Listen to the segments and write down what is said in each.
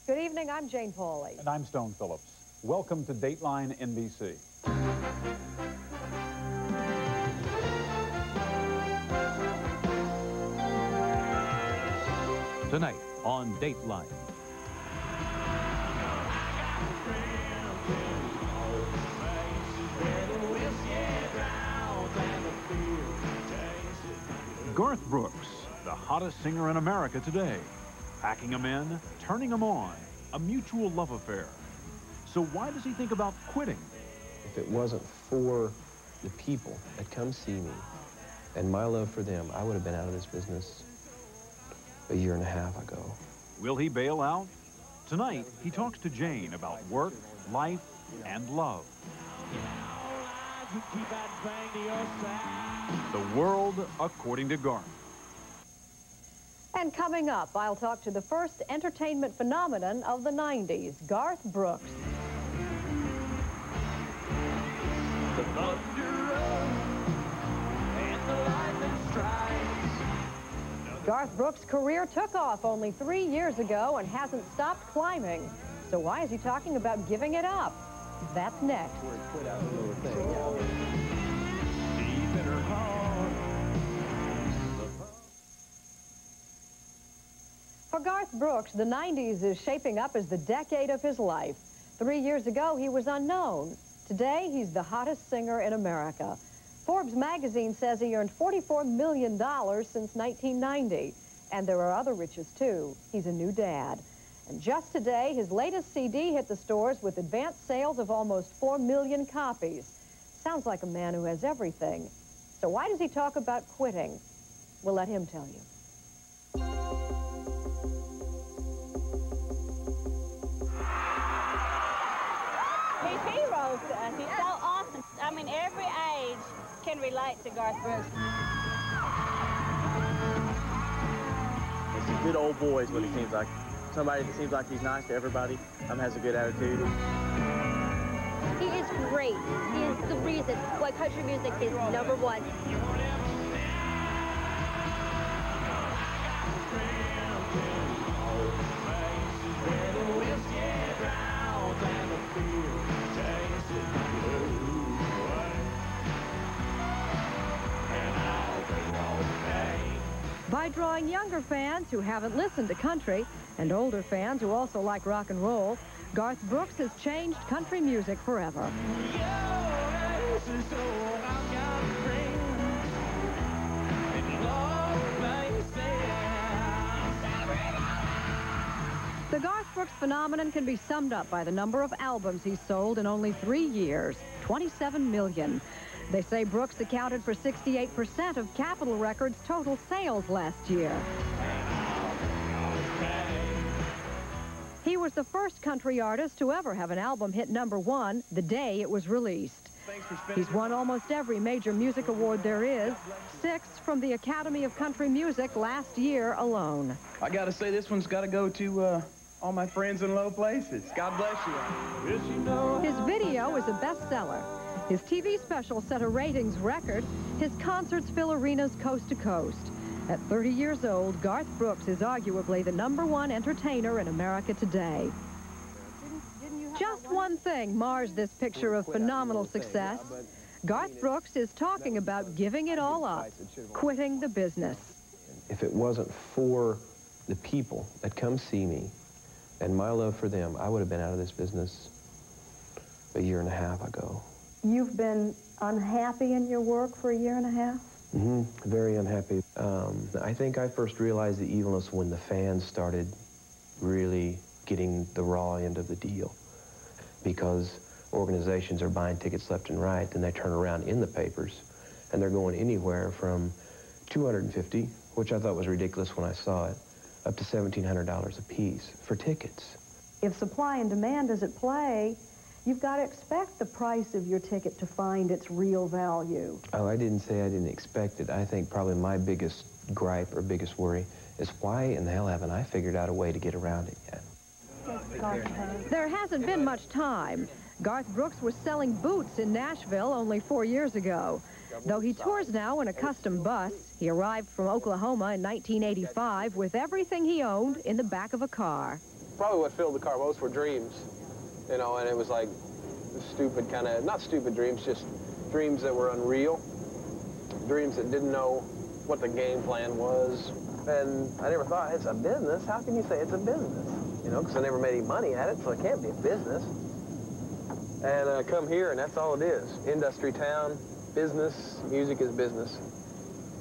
Good evening, I'm Jane Pauley. And I'm Stone Phillips. Welcome to Dateline NBC. Tonight on Dateline. Garth Brooks, the hottest singer in America today. Packing them in, turning them on, a mutual love affair. So why does he think about quitting? If it wasn't for the people that come see me and my love for them, I would have been out of this business a year and a half ago. Will he bail out? Tonight, he talks to Jane about work, life, and love. The world according to Garth. And coming up, I'll talk to the first entertainment phenomenon of the 90s, Garth Brooks. The thunder rolls and the lightning strikes. Garth Brooks' career took off only 3 years ago and hasn't stopped climbing. So why is he talking about giving it up? That's next. Deep in her heart. For Garth Brooks, the 90s is shaping up as the decade of his life. 3 years ago, he was unknown. Today, he's the hottest singer in America. Forbes magazine says he earned $44 million since 1990. And there are other riches, too. He's a new dad. And just today, his latest CD hit the stores with advanced sales of almost 4 million copies. Sounds like a man who has everything. So why does he talk about quitting? We'll let him tell you. He's heroes to us. He's so awesome. I mean, every age can relate to Garth Brooks. It's a good old boy is what he seems like. Somebody that seems like he's nice to everybody, has a good attitude. He is great. He is the reason why country music is #1. By drawing younger fans who haven't listened to country and older fans who also like rock and roll, Garth Brooks has changed country music forever. The Garth Brooks phenomenon can be summed up by the number of albums he's sold in only 3 years, 27 million. They say Brooks accounted for 68% of Capitol Records' total sales last year. He was the first country artist to ever have an album hit #1 the day it was released. He's won almost every major music award there is, 6 from the Academy of Country Music last year alone. I gotta say, this one's gotta go to all my friends in low places. God bless you. His video is a bestseller. His TV special set a ratings record. His concerts fill arenas coast to coast. At 30 years old, Garth Brooks is arguably the #1 entertainer in America today. Just one thing mars this picture of phenomenal success. Garth Brooks is talking about giving it all up, quitting the business. If it wasn't for the people that come see me and my love for them, I would have been out of this business a year and a half ago. You've been unhappy in your work for a year and a half? Very unhappy. I think I first realized the evilness when the fans started really getting the raw end of the deal. Because organizations are buying tickets left and right, then they turn around in the papers, and they're going anywhere from $250, which I thought was ridiculous when I saw it, up to $1,700 a piece for tickets. If supply and demand is at play, you've got to expect the price of your ticket to find its real value. Oh, I didn't say I didn't expect it. I think probably my biggest gripe or biggest worry is why in the hell haven't I figured out a way to get around it yet? There hasn't been much time. Garth Brooks was selling boots in Nashville only 4 years ago. Though he tours now in a custom bus, he arrived from Oklahoma in 1985 with everything he owned in the back of a car. probably what filled the car most were dreams, you know, and it was like stupid kind of, not stupid dreams, just dreams that were unreal, dreams that didn't know what the game plan was. And I never thought, it's a business? How can you say it's a business? You know, because I never made any money at it, so it can't be a business. And I come here, and that's all it is. Industry town, business, music is business.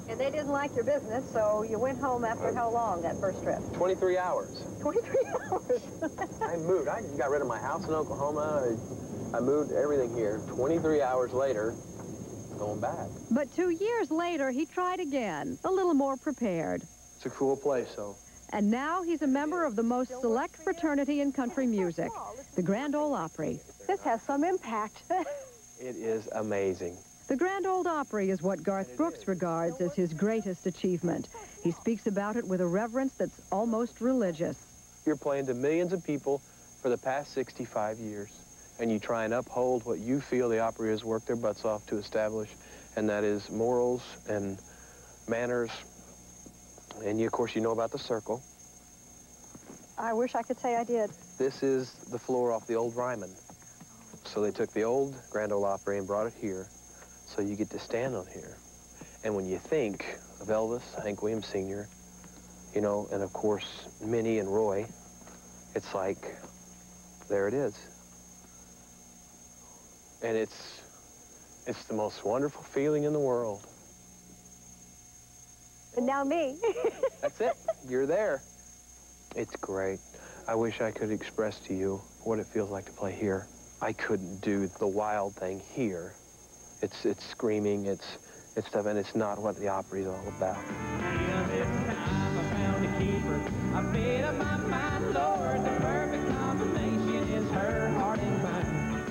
And they didn't like your business, so you went home after how long, that first trip? 23 hours. 23 hours. I moved. I got rid of my house in Oklahoma. I moved everything here. 23 hours later, going back. But 2 years later, he tried again, a little more prepared. It's a cool place, so. And now he's a member of the most select fraternity in country music, the Grand Ole Opry. This has some impact. It is amazing. The Grand Ole Opry is what Garth Brooks regards as his greatest achievement. He speaks about it with a reverence that's almost religious. You're playing to millions of people for the past 65 years, and you try and uphold what you feel the Opry has worked their butts off to establish, and that is morals and manners. And you, of course, you know about the circle. I wish I could say I did. This is the floor off the old Ryman. So they took the old Grand Ole Opry and brought it here, so you get to stand on here. And when you think of Elvis, Hank Williams Sr., you know, and of course, Minnie and Roy, it's like, there it is. And it's the most wonderful feeling in the world. And now me. That's it. You're there. It's great. I wish I could express to you what it feels like to play here. I couldn't do the wild thing here. It's screaming, it's stuff, and it's not what the Opry's all about.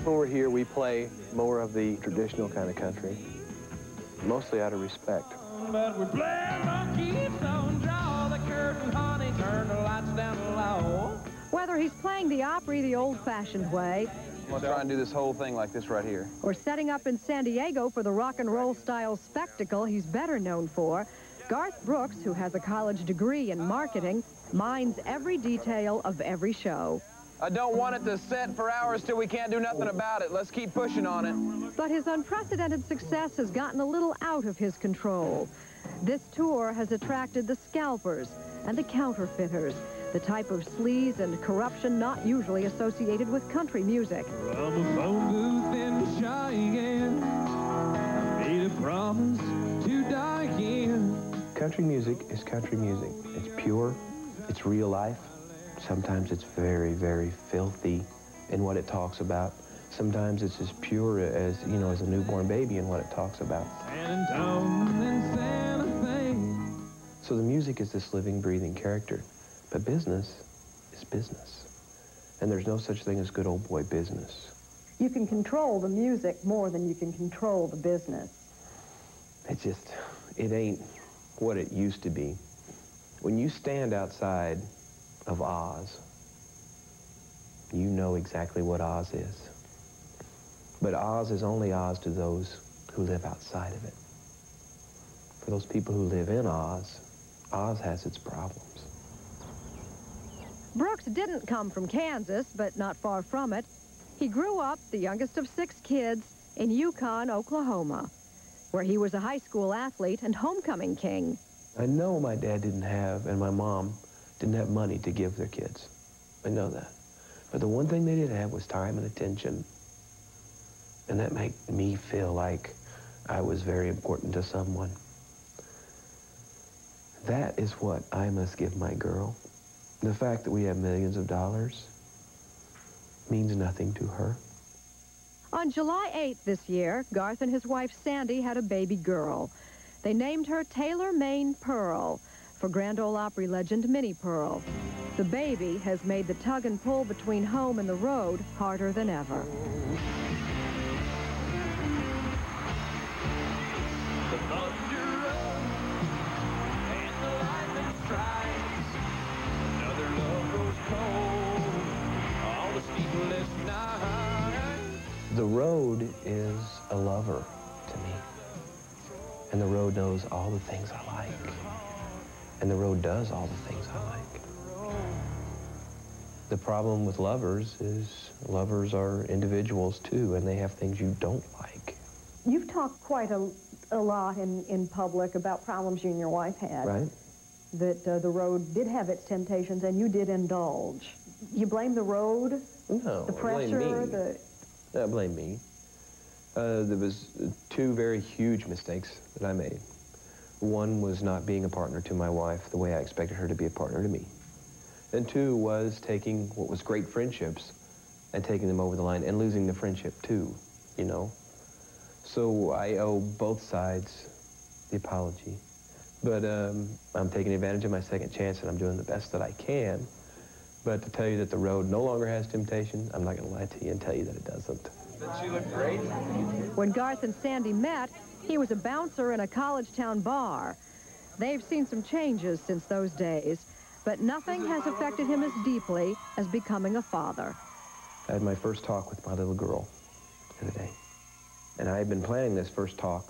When we're here, we play more of the traditional kind of country, mostly out of respect. But we're playing monkeys, so draw the curtain, honey, turn the lights down low. Whether he's playing the Opry the old-fashioned way, Let's try and do this whole thing like this right here. or setting up in San Diego for the rock and roll style spectacle he's better known for, Garth Brooks, who has a college degree in marketing, minds every detail of every show. I don't want it to set for hours till we can't do nothing about it. Let's keep pushing on it. But his unprecedented success has gotten a little out of his control. This tour has attracted the scalpers and the counterfeiters, the type of sleaze and corruption not usually associated with country music. From a phone booth in Cheyenne, I made a promise to die again. Country music is country music. It's pure, it's real life. Sometimes it's very, very filthy in what it talks about. Sometimes it's as pure as, you know, as a newborn baby in what it talks about. San Antonio and Santa Fe. So the music is this living, breathing character. But business is business. And there's no such thing as good old boy business. You can control the music more than you can control the business. It ain't what it used to be. When you stand outside of Oz, you know exactly what Oz is. But Oz is only Oz to those who live outside of it. For those people who live in Oz, Oz has its problems. Brooks didn't come from Kansas, but not far from it. He grew up, the youngest of 6 kids, in Yukon, Oklahoma, where he was a high school athlete and homecoming king. I know my dad didn't have, and my mom didn't have money to give their kids. I know that. But the one thing they did have was time and attention. And that made me feel like I was very important to someone. That is what I must give my girl. The fact that we have millions of dollars means nothing to her. On July 8th this year, Garth and his wife Sandy had a baby girl. They named her Taylor Maine Pearl, for Grand Ole Opry legend Minnie Pearl. The baby has made the tug and pull between home and the road harder than ever. The thunder rolls and the lightning strikes. Another love grows cold on the sleepless night. The road is a lover to me. And the road knows all the things I like. And the road does all the things I like. The problem with lovers is lovers are individuals too, and they have things you don't like. You've talked quite a lot in public about problems you and your wife had. Right. That the road did have its temptations, and you did indulge. You blame the road? No, the pressure? blame me. No, blame me. There was two very huge mistakes that I made. One was not being a partner to my wife the way I expected her to be a partner to me. And two was taking what was great friendships and taking them over the line and losing the friendship too, you know. So I owe both sides the apology. But I'm taking advantage of my second chance, and I'm doing the best that I can. But to tell you that the road no longer has temptation, I'm not going to lie to you and tell you that it doesn't. She looked great. When Garth and Sandy met, he was a bouncer in a college town bar. They've seen some changes since those days, but nothing has affected him as deeply as becoming a father. I had my first talk with my little girl the other day. And I had been planning this first talk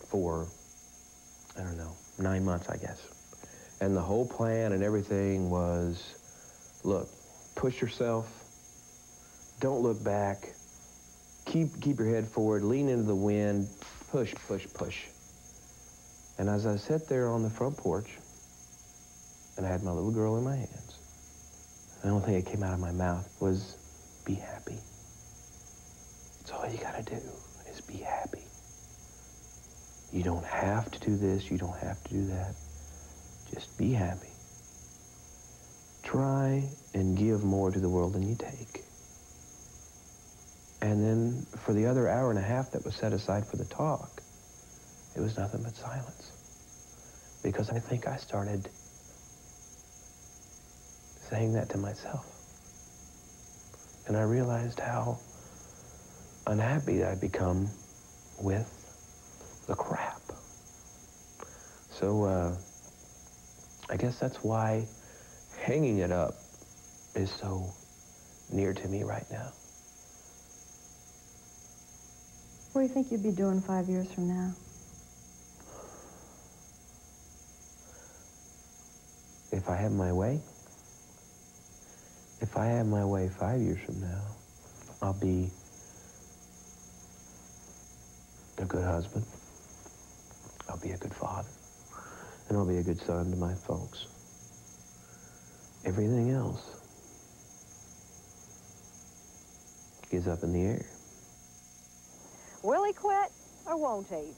for, I don't know, 9 months, I guess. And the whole plan and everything was, look, push yourself, don't look back, keep your head forward, lean into the wind, push, push, push. And as I sat there on the front porch, and I had my little girl in my hands, the only thing that came out of my mouth was, be happy. That's all you gotta do, is be happy. You don't have to do this, you don't have to do that. Just be happy. Try and give more to the world than you take. And then for the other hour and a half that was set aside for the talk, it was nothing but silence. Because I think I started saying that to myself. And I realized how unhappy I'd become with the crap. So, I guess that's why hanging it up is so near to me right now. What do you think you'd be doing 5 years from now? If I have my way, if I have my way 5 years from now, I'll be a good husband, I'll be a good father, and I'll be a good son to my folks. Everything else is up in the air. Will he quit or won't he?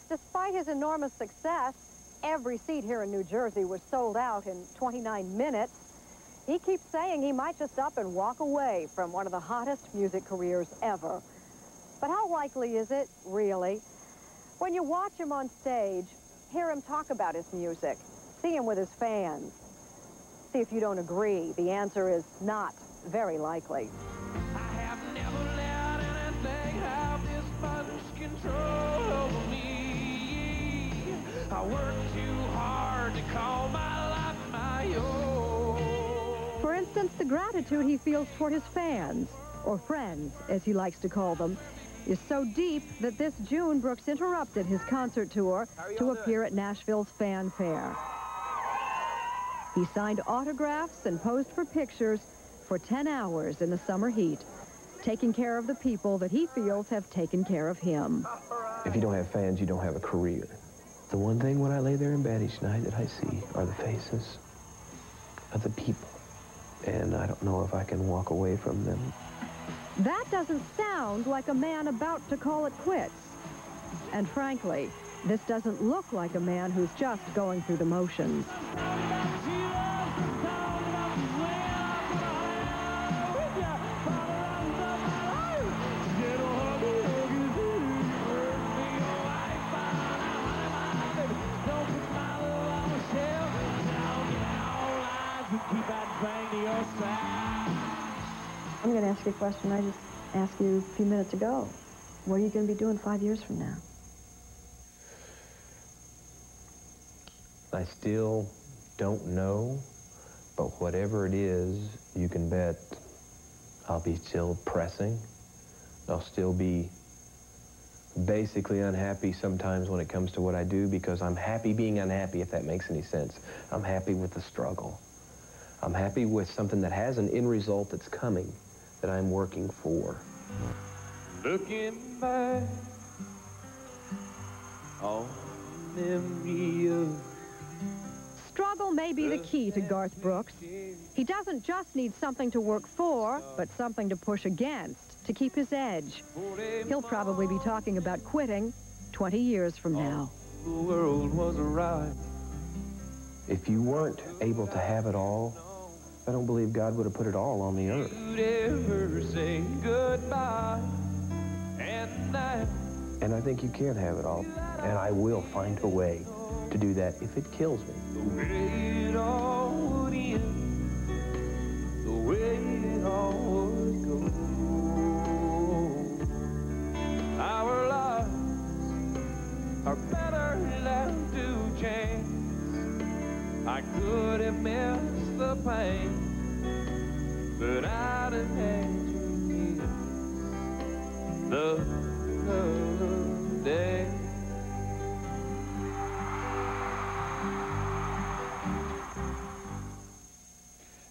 Despite his enormous success, every seat here in New Jersey was sold out in 29 minutes. He keeps saying he might just up and walk away from one of the hottest music careers ever. But how likely is it, really? When you watch him on stage, hear him talk about his music, see him with his fans, see if you don't agree. The answer is not very likely. I have never let anything have this much control over me. I work too hard to call my life my own. For instance, the gratitude he feels toward his fans, or friends, as he likes to call them, is so deep that this June, Brooks interrupted his concert tour to appear at Nashville's Fan Fair. He signed autographs and posed for pictures for 10 hours in the summer heat, taking care of the people that he feels have taken care of him. If you don't have fans, you don't have a career. The one thing when I lay there in bed each night that I see are the faces of the people. And I don't know if I can walk away from them. That doesn't sound like a man about to call it quits. And frankly, this doesn't look like a man who's just going through the motions. I'm going to ask you a question I just asked you a few minutes ago. What are you going to be doing 5 years from now? I still don't know, but whatever it is, you can bet I'll be still pressing. I'll still be basically unhappy sometimes when it comes to what I do, because I'm happy being unhappy, if that makes any sense. I'm happy with the struggle. I'm happy with something that has an end result that's coming, that I'm working for. Looking back on memory. Struggle may be the key to Garth Brooks. He doesn't just need something to work for, but something to push against, to keep his edge. He'll probably be talking about quitting 20 years from now. The world was right. If you weren't able to have it all, I don't believe God would have put it all on the earth. You'd ever say goodbye and night. And I think you can have it all. And I will find a way to do that if it kills me. The way it all would end, the way it all would go. Our lives are better left to chance. I could have missed the pain, but I'd have had to miss the day.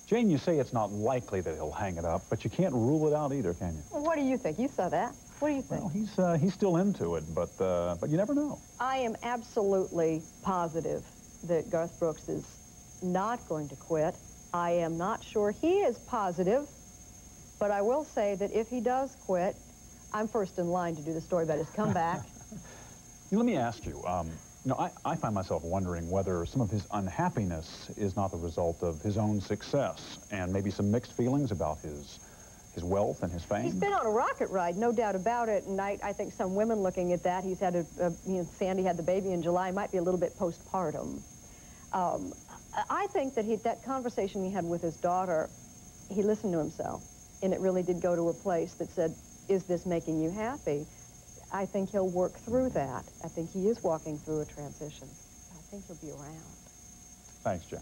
Jane, you say it's not likely that he'll hang it up, but you can't rule it out either, can you? Well, what do you think? You saw that. What do you think? Well, he's still into it, but you never know. I am absolutely positive that Garth Brooks is not going to quit. I am not sure he is positive, but I will say that if he does quit, I'm first in line to do the story about his comeback. Let me ask you, I find myself wondering whether some of his unhappiness is not the result of his own success and maybe some mixed feelings about his wealth and his fame. He's been on a rocket ride, no doubt about it, and I think some women looking at that, he's had Sandy had the baby in July, might be a little bit postpartum. I think that that conversation he had with his daughter, he listened to himself, and it really did go to a place that said, is this making you happy? I think he'll work through that. I think he is walking through a transition. I think he'll be around. Thanks, Jen.